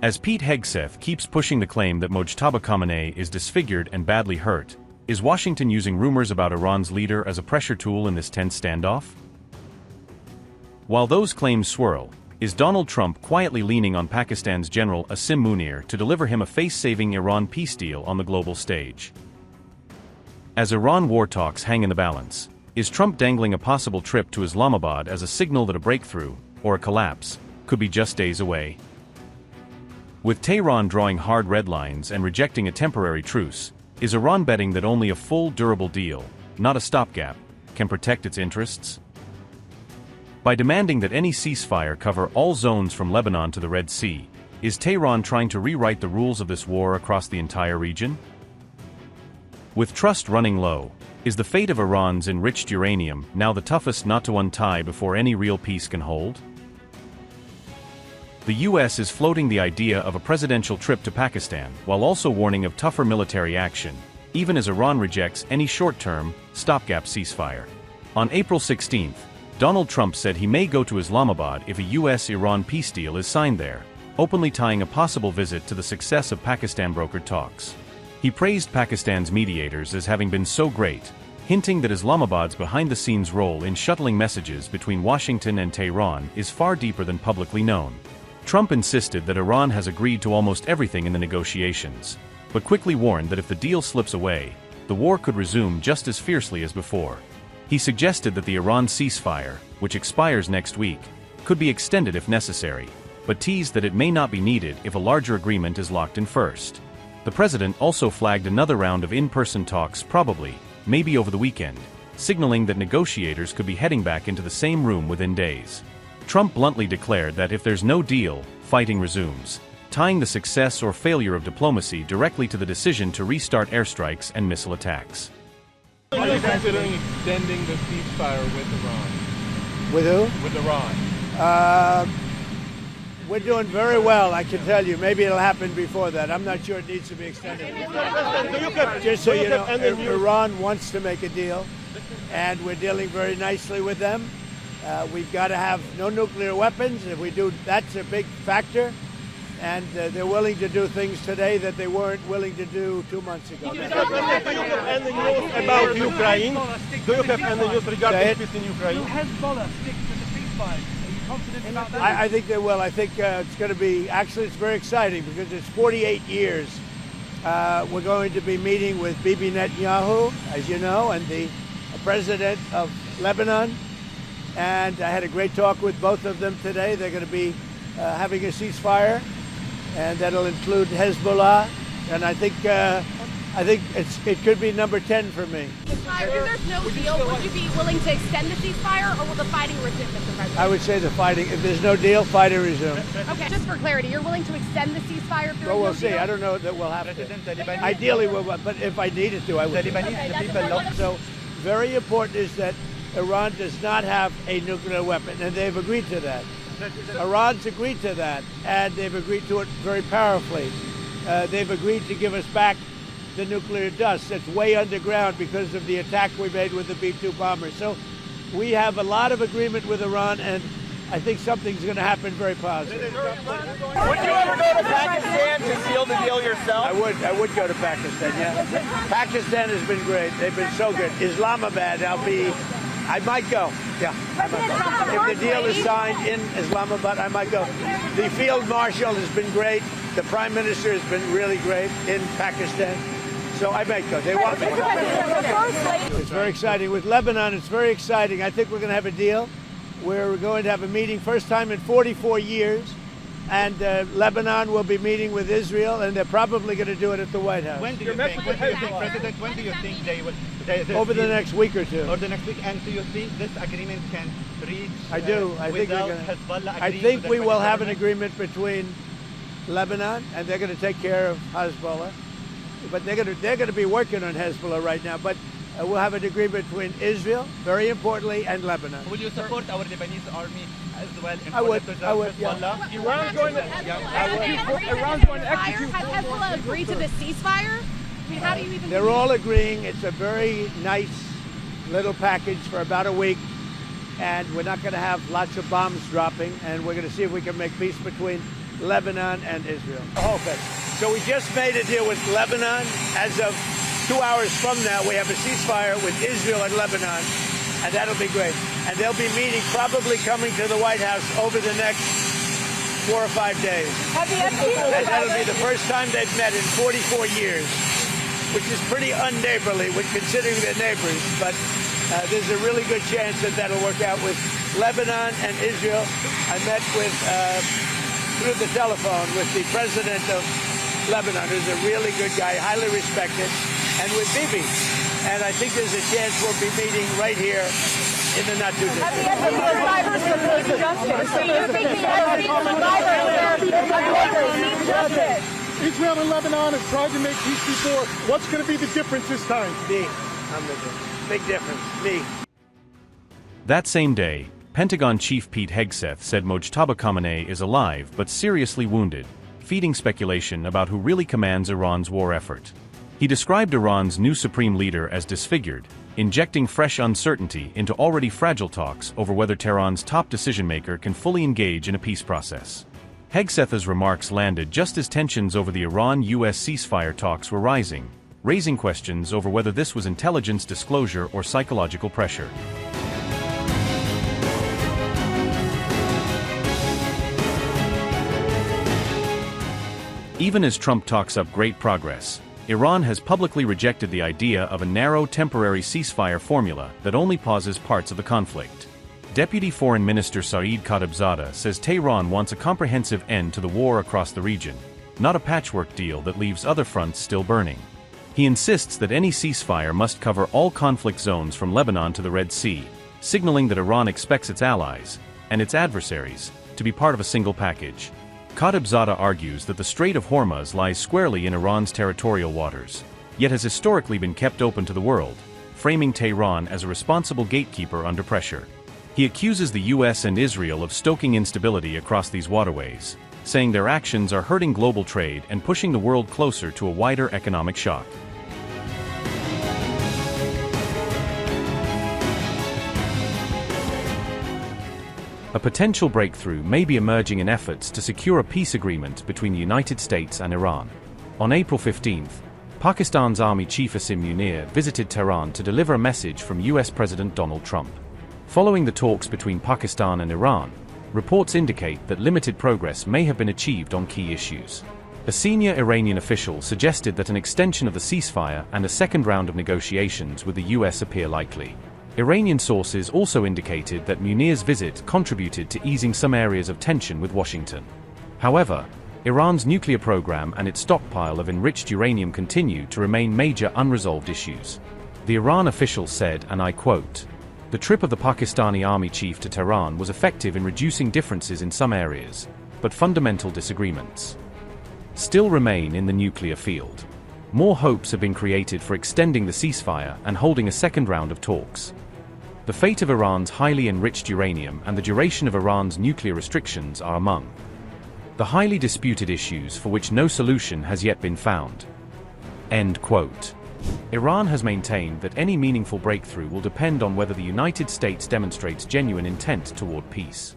As Pete Hegseth keeps pushing the claim that Mojtaba Khamenei is disfigured and badly hurt, is Washington using rumors about Iran's leader as a pressure tool in this tense standoff? While those claims swirl, is Donald Trump quietly leaning on Pakistan's General Asim Munir to deliver him a face-saving Iran peace deal on the global stage? As Iran war talks hang in the balance, is Trump dangling a possible trip to Islamabad as a signal that a breakthrough, or a collapse, could be just days away? With Tehran drawing hard red lines and rejecting a temporary truce, is Iran betting that only a full, durable deal, not a stopgap, can protect its interests? By demanding that any ceasefire cover all zones from Lebanon to the Red Sea, is Tehran trying to rewrite the rules of this war across the entire region? With trust running low, is the fate of Iran's enriched uranium now the toughest knot to untie before any real peace can hold? The U.S. is floating the idea of a presidential trip to Pakistan while also warning of tougher military action, even as Iran rejects any short-term, stopgap ceasefire. On April 16, Donald Trump said he may go to Islamabad if a U.S. Iran peace deal is signed there, openly tying a possible visit to the success of Pakistan-brokered talks. He praised Pakistan's mediators as having been so great, hinting that Islamabad's behind-the-scenes role in shuttling messages between Washington and Tehran is far deeper than publicly known. Trump insisted that Iran has agreed to almost everything in the negotiations, but quickly warned that if the deal slips away, the war could resume just as fiercely as before. He suggested that the Iran ceasefire, which expires next week, could be extended if necessary, but teased that it may not be needed if a larger agreement is locked in first. The president also flagged another round of in-person talks maybe over the weekend, signaling that negotiators could be heading back into the same room within days. Trump bluntly declared that if there's no deal, fighting resumes, tying the success or failure of diplomacy directly to the decision to restart airstrikes and missile attacks. Are you considering extending the ceasefire with Iran? With who? With Iran. We're doing very well, I can tell you. Maybe it'll happen before that. I'm not sure it needs to be extended. Just so you know, Iran wants to make a deal, and we're dealing very nicely with them. We've got to have no nuclear weapons. If we do, that's a big factor. And they're willing to do things today that they weren't willing to do 2 months ago. Do you have any news about Ukraine? Do you have any news regarding peace in Ukraine? Will Hezbollah stick to the ceasefire? Are you confident about that? I think they will. I think it's going to be, actually it's very exciting because it's 48 years. We're going to be meeting with Bibi Netanyahu, as you know, and the president of Lebanon. And I had a great talk with both of them today. They're going to be having a ceasefire, and that'll include Hezbollah. And I think it could be number 10 for me. If there's no deal, would you be willing to extend the ceasefire, or will the fighting resume, Mr. President? I would say the fighting. If there's no deal, fighting resume. Okay, just for clarity, you're willing to extend the ceasefire if there is Well, we'll no see. deal? I don't know that we'll have to. Ideally, we'll, but if I needed to, I would. So very important is that Iran does not have a nuclear weapon, and they've agreed to that. Iran's agreed to that, and they've agreed to it very powerfully. They've agreed to give us back the nuclear dust that's way underground because of the attack we made with the B-2 bombers. So we have a lot of agreement with Iran, and I think something's going to happen very positive. Would you ever go to Pakistan to seal the deal yourself? I would go to Pakistan, yeah. Pakistan has been great. They've been so good. Islamabad, I might go. Yeah, I might go. If the deal is signed in Islamabad, I might go. The field marshal has been great. The prime minister has been really great in Pakistan. So I might go. They want me. It's very exciting. With Lebanon, it's very exciting. I think we're going to have a deal. We're going to have a meeting, first time in 44 years. And Lebanon will be meeting with Israel, and they're probably going to do it at the White House. When do you think, President, when do you think they will? Over the next week or two. Or the next week, and do you think this agreement can reach? I do. I think without we're gonna, Hezbollah I think we will have an agreement between Lebanon, and they're going to take care of Hezbollah. But they're going to be working on Hezbollah right now. But we'll have an agreement between Israel, very importanly, and Lebanon. Will you support our Lebanese army as well? I would. Hezbollah? Yeah. Iran's going to execute. Has Hezbollah agreed to the ceasefire? I mean, how do you even? They're all agreeing. It's a very nice little package for about a week, and we're not going to have lots of bombs dropping, and we're going to see if we can make peace between Lebanon, and Israel. The whole thing. So we just made a deal with Lebanon. As of 2 hours from now, we have a ceasefire with Israel and Lebanon, and that'll be great. And they'll be meeting, probably coming to the White House over the next 4 or 5 days. And that'll be the first time they've met in 44 years, which is pretty unneighborly when considering they're neighbors. But there's a really good chance that that'll work out with Lebanon and Israel. I met with, through the telephone, with the president of Lebanon, who's a really good guy, highly respected, and with Bibi. And I think there's a chance we'll be meeting right here in the not too distant. Israel and Lebanon have tried to make peace before. What's going to be the difference this time? Me. I'm the difference. Big difference. Me. That same day, Pentagon Chief Pete Hegseth said Mojtaba Khamenei is alive but seriously wounded, feeding speculation about who really commands Iran's war effort. He described Iran's new supreme leader as disfigured, injecting fresh uncertainty into already fragile talks over whether Tehran's top decision-maker can fully engage in a peace process. Hegseth's remarks landed just as tensions over the Iran-U.S. ceasefire talks were rising, raising questions over whether this was intelligence disclosure or psychological pressure. Even as Trump talks up great progress, Iran has publicly rejected the idea of a narrow temporary ceasefire formula that only pauses parts of the conflict. Deputy Foreign Minister Saeed Khatibzadeh says Tehran wants a comprehensive end to the war across the region, not a patchwork deal that leaves other fronts still burning. He insists that any ceasefire must cover all conflict zones from Lebanon to the Red Sea, signaling that Iran expects its allies, and its adversaries, to be part of a single package. Khatibzadeh argues that the Strait of Hormuz lies squarely in Iran's territorial waters, yet has historically been kept open to the world, framing Tehran as a responsible gatekeeper under pressure. He accuses the U.S. and Israel of stoking instability across these waterways, saying their actions are hurting global trade and pushing the world closer to a wider economic shock. A potential breakthrough may be emerging in efforts to secure a peace agreement between the United States and Iran. On April 15th, Pakistan's Army Chief Asim Munir visited Tehran to deliver a message from U.S. President Donald Trump. Following the talks between Pakistan and Iran, reports indicate that limited progress may have been achieved on key issues. A senior Iranian official suggested that an extension of the ceasefire and a second round of negotiations with the U.S. appear likely. Iranian sources also indicated that Munir's visit contributed to easing some areas of tension with Washington. However, Iran's nuclear program and its stockpile of enriched uranium continue to remain major unresolved issues. The Iran official said, and I quote, "The trip of the Pakistani army chief to Tehran was effective in reducing differences in some areas, but fundamental disagreements still remain in the nuclear field. More hopes have been created for extending the ceasefire and holding a second round of talks. The fate of Iran's highly enriched uranium and the duration of Iran's nuclear restrictions are among the highly disputed issues for which no solution has yet been found." End quote. Iran has maintained that any meaningful breakthrough will depend on whether the United States demonstrates genuine intent toward peace.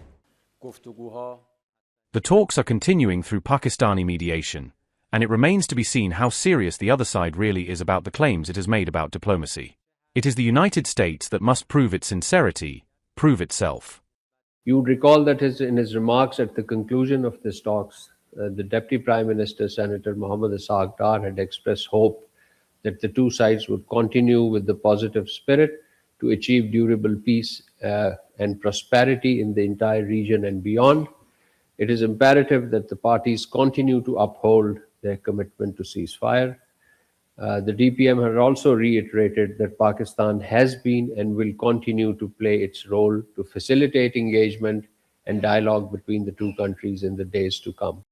The talks are continuing through Pakistani mediation, and it remains to be seen how serious the other side really is about the claims it has made about diplomacy. It is the United States that must prove its sincerity, prove itself. You would recall that in his remarks at the conclusion of these talks, the Deputy Prime Minister, Senator Mohammad Ishaq Dar, had expressed hope that the two sides would continue with the positive spirit to achieve durable peace and prosperity in the entire region and beyond. It is imperative that the parties continue to uphold their commitment to ceasefire. The DPM has also reiterated that Pakistan has been and will continue to play its role to facilitate engagement and dialogue between the two countries in the days to come.